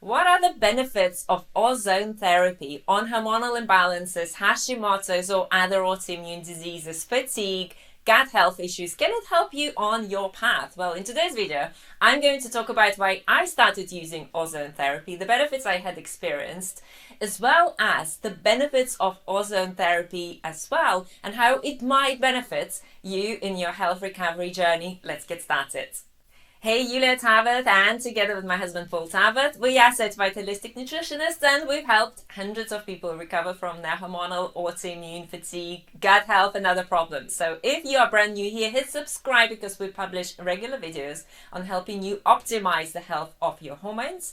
What are the benefits of ozone therapy on hormonal imbalances, Hashimoto's or other autoimmune diseases, fatigue, gut health issues? Can it help you on your path? Well, in today's video, I'm going to talk about why I started using ozone therapy, the benefits I had experienced, as well as the benefits of ozone therapy as well, and how it might benefit you in your health recovery journey. Let's get started. Hey, Julia Tavert, and together with my husband Paul Tavert, we are certified holistic nutritionists, and we've helped hundreds of people recover from their hormonal, autoimmune, fatigue, gut health and other problems. So if you are brand new here, hit subscribe because we publish regular videos on helping you optimize the health of your hormones,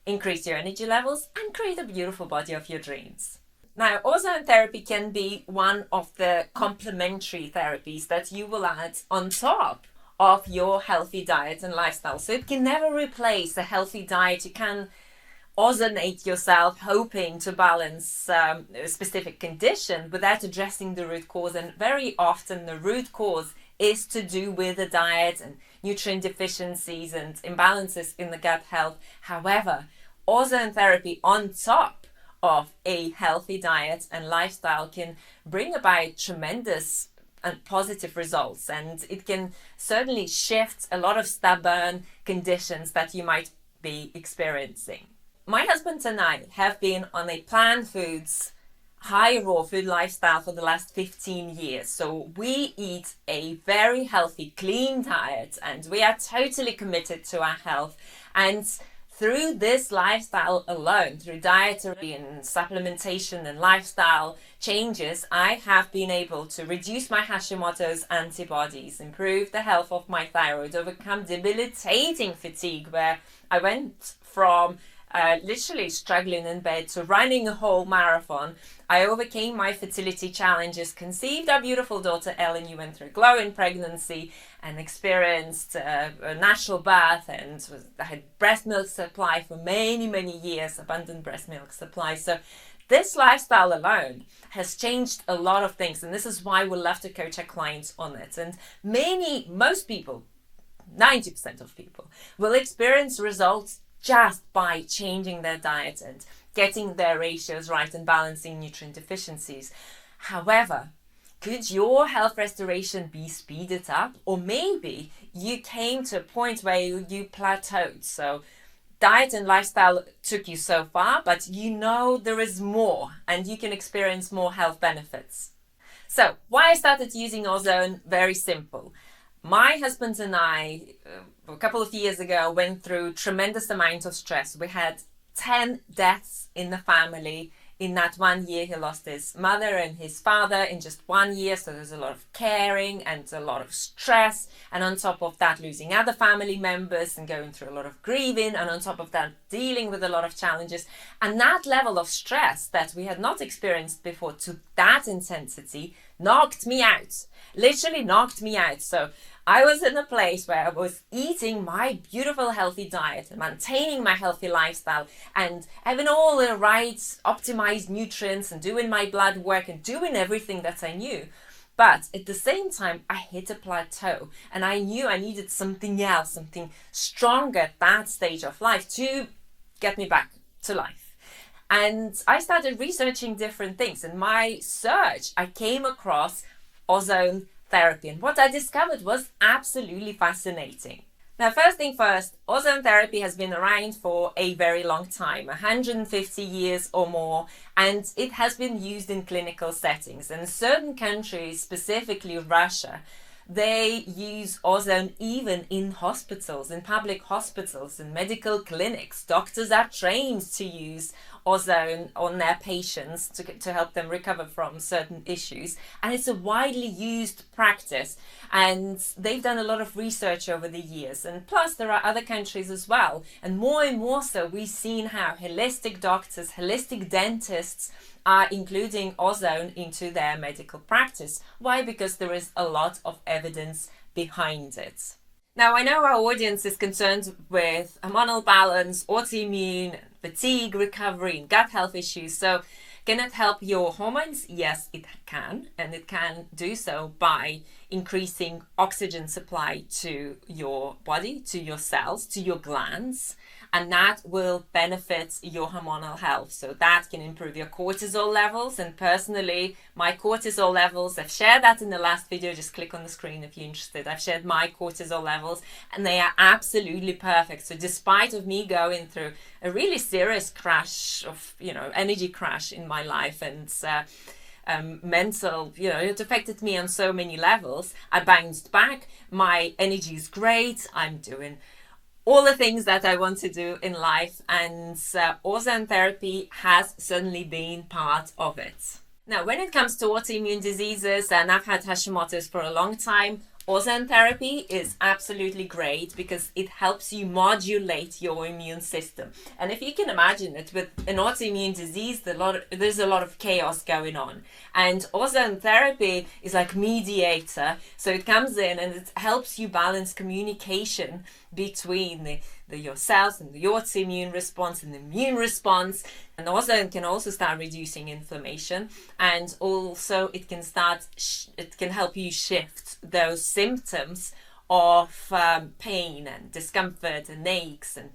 increase your energy levels and create a beautiful body of your dreams. Now, ozone therapy can be one of the complementary therapies that you will add on top of your healthy diet and lifestyle. So it can never replace a healthy diet. You can ozonate yourself hoping to balance a specific condition without addressing the root cause. And very often the root cause is to do with the diet and nutrient deficiencies and imbalances in the gut health. However, ozone therapy on top of a healthy diet and lifestyle can bring about tremendous and positive results, and it can certainly shift a lot of stubborn conditions that you might be experiencing. My husband and I have been on a plant foods, high raw food lifestyle for the last 15 years. So we eat a very healthy, clean diet, and we are totally committed to our health. And through this lifestyle alone, through dietary and supplementation and lifestyle changes, I have been able to reduce my Hashimoto's antibodies, improve the health of my thyroid, overcome debilitating fatigue, where I went from literally struggling in bed to running a whole marathon. I overcame my fertility challenges, conceived our beautiful daughter Ellen. You went through a glowing pregnancy and experienced a natural birth, and I had breast milk supply for many years, abundant breast milk supply. So this lifestyle alone has changed a lot of things, and this is why we love to coach our clients on it. And most people, 90% of people, will experience results just by changing their diet and getting their ratios right and balancing nutrient deficiencies. However, could your health restoration be speeded up? Or maybe you came to a point where you plateaued. So diet and lifestyle took you so far, but you know there is more and you can experience more health benefits. So why I started using ozone? Very simple. My husband and I, a couple of years ago, went through tremendous amount of stress. We had 10 deaths in the family. In that 1 year, he lost his mother and his father in just 1 year. So there's a lot of caring and a lot of stress. And on top of that, losing other family members and going through a lot of grieving. And on top of that, dealing with a lot of challenges. And that level of stress that we had not experienced before to that intensity knocked me out. Literally knocked me out. So I was in a place where I was eating my beautiful healthy diet and maintaining my healthy lifestyle and having all the right optimized nutrients and doing my blood work and doing everything that I knew. But at the same time, I hit a plateau and I knew I needed something else, something stronger at that stage of life to get me back to life. And I started researching different things. In my search, I came across ozone therapy, and what I discovered was absolutely fascinating. Now, first thing first, ozone therapy has been around for a very long time, 150 years or more, and it has been used in clinical settings. And in certain countries, specifically Russia, they use ozone even in hospitals, in public hospitals, in medical clinics. Doctors are trained to use ozone on their patients to help them recover from certain issues. And it's a widely used practice. And they've done a lot of research over the years. And plus, there are other countries as well. And more so, we've seen how holistic doctors, holistic dentists are including ozone into their medical practice. Why? Because there is a lot of evidence behind it. Now, I know our audience is concerned with hormonal balance, autoimmune, fatigue, recovery, and gut health issues. So can it help your hormones? Yes, it can. And it can do so by increasing oxygen supply to your body, to your cells, to your glands. and that will benefit your hormonal health. So that can improve your cortisol levels. And personally, my cortisol levels, I've shared that in the last video. Just click on the screen if you're interested. I've shared my cortisol levels and they are absolutely perfect. So despite of me going through a really serious crash of, energy crash in my life and mental, it affected me on so many levels, I bounced back. My energy is great. I'm doing all the things that I want to do in life, and ozone therapy has certainly been part of it. Now, when it comes to autoimmune diseases, and I've had Hashimoto's for a long time, ozone therapy is absolutely great because it helps you modulate your immune system. And if you can imagine it, with an autoimmune disease, there's a lot of chaos going on. And ozone therapy is like mediator. So it comes in and it helps you balance communication between your cells and the autoimmune response and the immune response. And ozone can also start reducing inflammation, and also it can help you shift those symptoms of pain and discomfort and aches and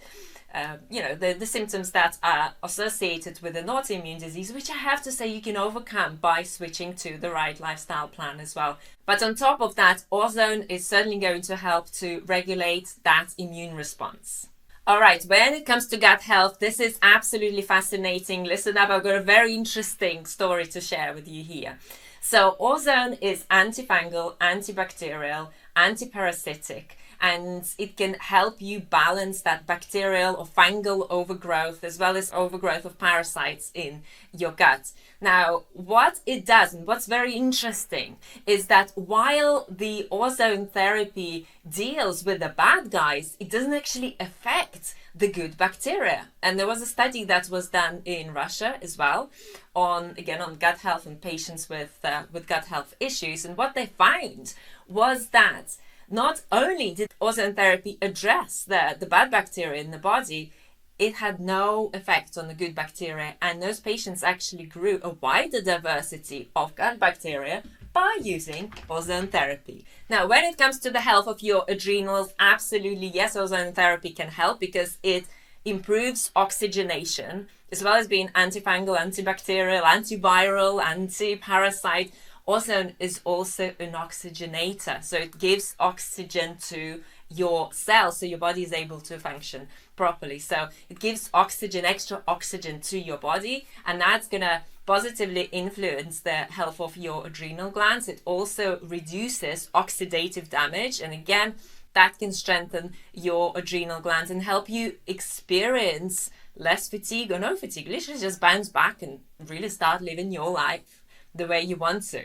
the symptoms that are associated with an autoimmune disease, which I have to say you can overcome by switching to the right lifestyle plan as well. But on top of that, ozone is certainly going to help to regulate that immune response. All right, when it comes to gut health, this is absolutely fascinating. Listen up, I've got a very interesting story to share with you here. So ozone is antifungal, antibacterial, antiparasitic, and it can help you balance that bacterial or fungal overgrowth as well as overgrowth of parasites in your gut. Now, what it does, and what's very interesting, is that while the ozone therapy deals with the bad guys, it doesn't actually affect the good bacteria. And there was a study that was done in Russia as well on gut health and patients with gut health issues. And what they found was that not only did ozone therapy address the bad bacteria in the body, it had no effect on the good bacteria, and those patients actually grew a wider diversity of gut bacteria by using ozone therapy. Now, when it comes to the health of your adrenals, absolutely yes, ozone therapy can help because it improves oxygenation as well as being antifungal, antibacterial, antiviral, anti-parasite. Ozone is also an oxygenator, so it gives oxygen to your cells so your body is able to function properly. So it gives oxygen, extra oxygen to your body, and that's going to positively influence the health of your adrenal glands. It also reduces oxidative damage, and again, that can strengthen your adrenal glands and help you experience less fatigue or no fatigue. Literally just bounce back and really start living your life the way you want to.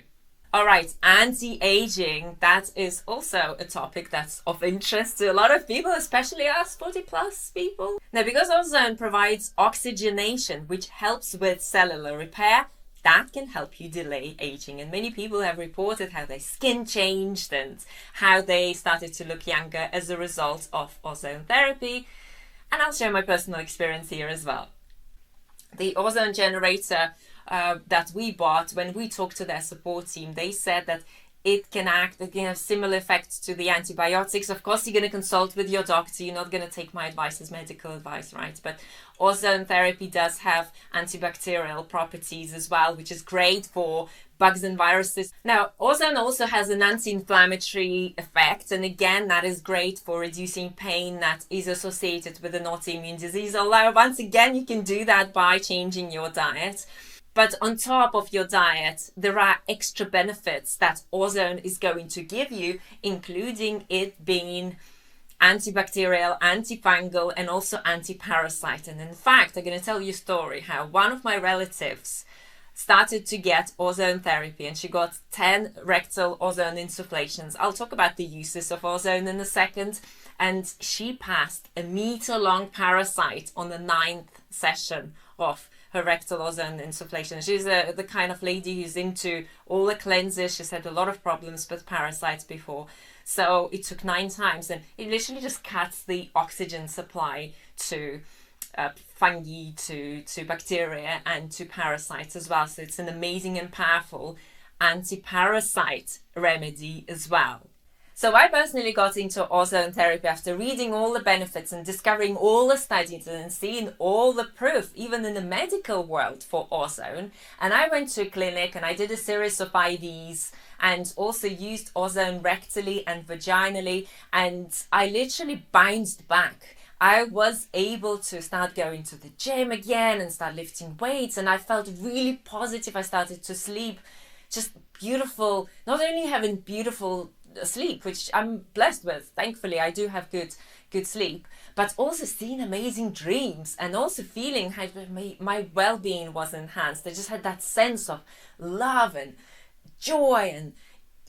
All right, anti-aging, that is also a topic that's of interest to a lot of people, especially us 40 plus people. Now, because ozone provides oxygenation, which helps with cellular repair, that can help you delay aging. And many people have reported how their skin changed and how they started to look younger as a result of ozone therapy. And I'll share my personal experience here as well. The ozone generator that we bought, when we talked to their support team, they said that it can have similar effects to the antibiotics. Of course, you're going to consult with your doctor. You're not going to take my advice as medical advice, right? But ozone therapy does have antibacterial properties as well, which is great for bugs and viruses. Now, ozone also has an anti-inflammatory effect. And again, that is great for reducing pain that is associated with an autoimmune disease. Although, once again, you can do that by changing your diet. But on top of your diet, there are extra benefits that ozone is going to give you, including it being antibacterial, antifungal, and also anti-parasite. And in fact, I'm going to tell you a story how one of my relatives started to get ozone therapy and she got 10 rectal ozone insufflations. I'll talk about the uses of ozone in a second. And she passed a meter-long parasite on the 9th session of her rectal ozone insufflation. She's the kind of lady who's into all the cleanses. She's had a lot of problems with parasites before. So it took 9 times, and it literally just cuts the oxygen supply to fungi, to bacteria, and to parasites as well. So it's an amazing and powerful anti-parasite remedy as well. So I personally got into ozone therapy after reading all the benefits and discovering all the studies and seeing all the proof, even in the medical world, for ozone. And I went to a clinic and I did a series of IVs and also used ozone rectally and vaginally. And I literally bounced back. I was able to start going to the gym again and start lifting weights, and I felt really positive. I started to sleep just beautiful, not only having beautiful sleep, which I'm blessed with, thankfully I do have good sleep, but also seeing amazing dreams and also feeling how my well-being was enhanced. I just had that sense of love and joy and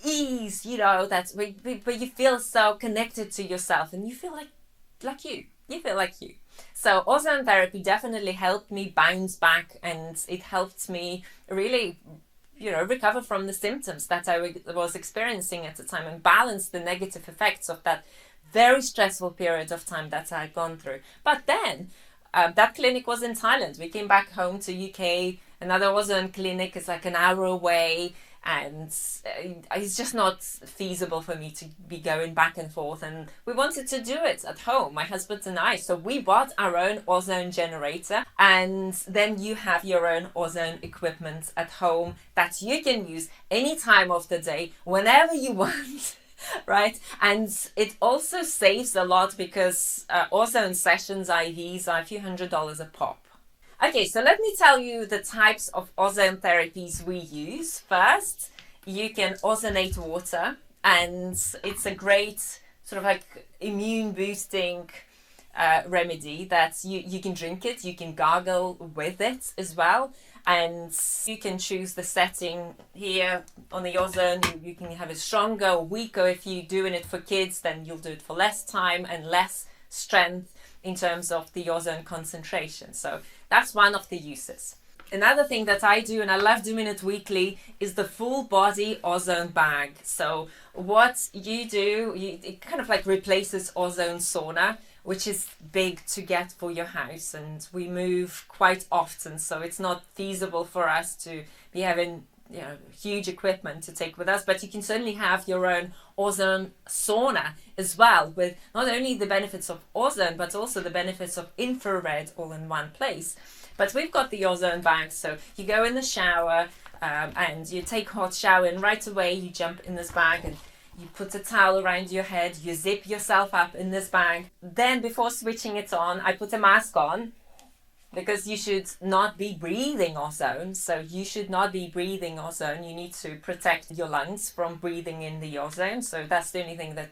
ease, that's where you feel so connected to yourself and you feel like you feel like you. So ozone therapy definitely helped me bounce back, and it helped me really recover from the symptoms that I was experiencing at the time and balance the negative effects of that very stressful period of time that I'd gone through. But then that clinic was in Thailand. We came back home to UK. Another ozone clinic is like an hour away, and it's just not feasible for me to be going back and forth, and we wanted to do it at home, my husband and I. So we bought our own ozone generator, and then you have your own ozone equipment at home that you can use any time of the day, whenever you want. Right? And it also saves a lot because ozone sessions, IVs, are a few $100s a pop. Okay, so let me tell you the types of ozone therapies we use. First, you can ozonate water, and it's a great sort of like immune boosting remedy that you can drink it, you can gargle with it as well, and you can choose the setting here on the ozone. You can have it stronger or weaker. If you're doing it for kids, then you'll do it for less time and less strength in terms of the ozone concentration. So that's one of the uses. Another thing that I do, and I love doing it weekly, is the full body ozone bag. So what you do, it kind of like replaces ozone sauna, which is big to get for your house, and we move quite often, so it's not feasible for us to be having huge equipment to take with us. But you can certainly have your own ozone sauna as well, with not only the benefits of ozone but also the benefits of infrared all in one place. But we've got the ozone bag, so you go in the shower and you take a hot shower, and right away you jump in this bag and you put a towel around your head, you zip yourself up in this bag. Then before switching it on, I put a mask on, because you should not be breathing ozone. So you should not be breathing ozone. You need to protect your lungs from breathing in the ozone. So that's the only thing that,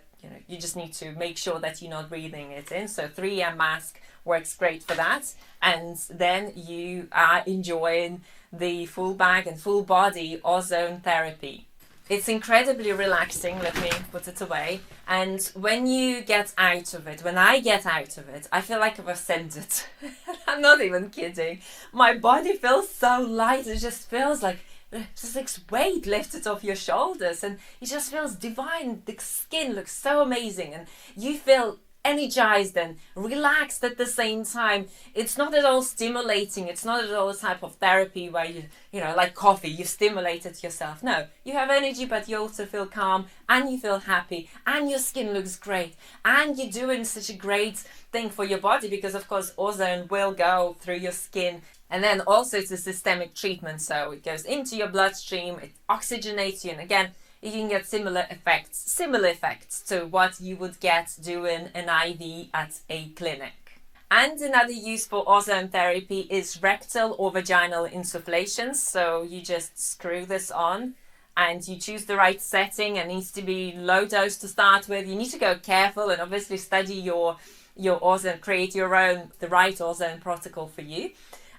you just need to make sure that you're not breathing it in. So 3M mask works great for that. And then you are enjoying the full bag and full body ozone therapy. It's incredibly relaxing. Let me put it away. And when you get out of it, when I get out of it, I feel like I've ascended. I'm not even kidding. My body feels so light. It just feels like just like weight lifted off your shoulders, and it just feels divine. The skin looks so amazing, and you feel energized and relaxed at the same time. It's not at all stimulating. It's not at all a type of therapy where you like coffee, you stimulate it yourself. No, you have energy, but you also feel calm, and you feel happy, and your skin looks great, and you're doing such a great thing for your body, because of course ozone will go through your skin. And then also it's a systemic treatment, so it goes into your bloodstream, it oxygenates you, and again, you can get similar effects to what you would get doing an IV at a clinic. And another use for ozone therapy is rectal or vaginal insufflations. So you just screw this on, and you choose the right setting. It needs to be low dose to start with. You need to go careful and obviously study your ozone, create the right ozone protocol for you.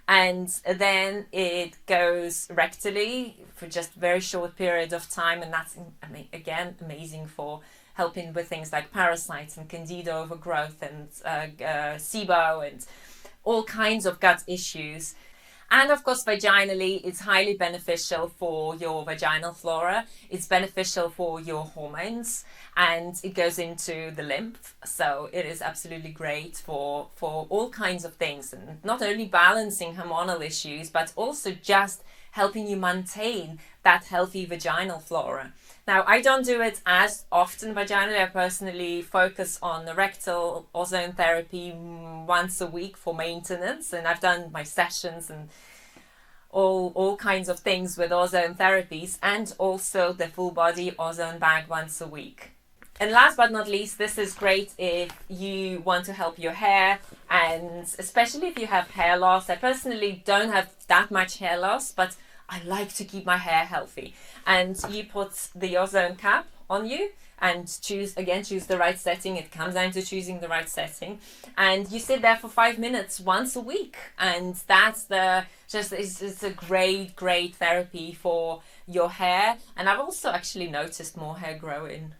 And then it goes rectally for just a very short period of time, and that's again amazing for helping with things like parasites and candida overgrowth and SIBO and all kinds of gut issues. And of course, vaginally, it's highly beneficial for your vaginal flora. It's beneficial for your hormones, and it goes into the lymph. So it is absolutely great for all kinds of things, and not only balancing hormonal issues, but also just helping you maintain that healthy vaginal flora. Now, I don't do it as often vaginally. I personally focus on the rectal ozone therapy once a week for maintenance, and I've done my sessions and all kinds of things with ozone therapies, and also the full body ozone bag once a week. And last but not least, this is great if you want to help your hair, and especially if you have hair loss. I personally don't have that much hair loss, but I like to keep my hair healthy. And you put the ozone cap on you and choose the right setting. It comes down to choosing the right setting. And you sit there for 5 minutes once a week. And that's it's a great therapy for your hair. And I've also actually noticed more hair growing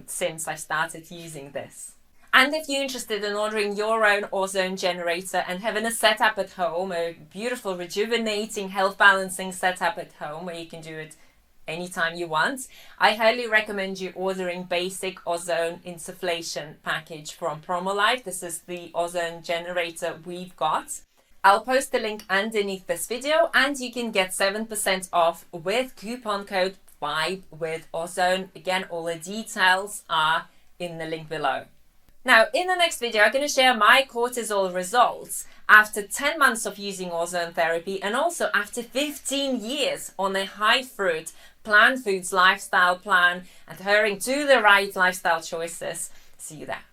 since I started using this. And if you're interested in ordering your own ozone generator and having a setup at home, a beautiful, rejuvenating, health balancing setup at home where you can do it anytime you want, I highly recommend you ordering basic ozone insufflation package from Promolife. This is the ozone generator we've got. I'll post the link underneath this video, and you can get 7% off with coupon code VIBE with Ozone. Again, all the details are in the link below. Now, in the next video, I'm going to share my cortisol results after 10 months of using ozone therapy, and also after 15 years on a high fruit, plant foods lifestyle plan, adhering to the right lifestyle choices. See you there.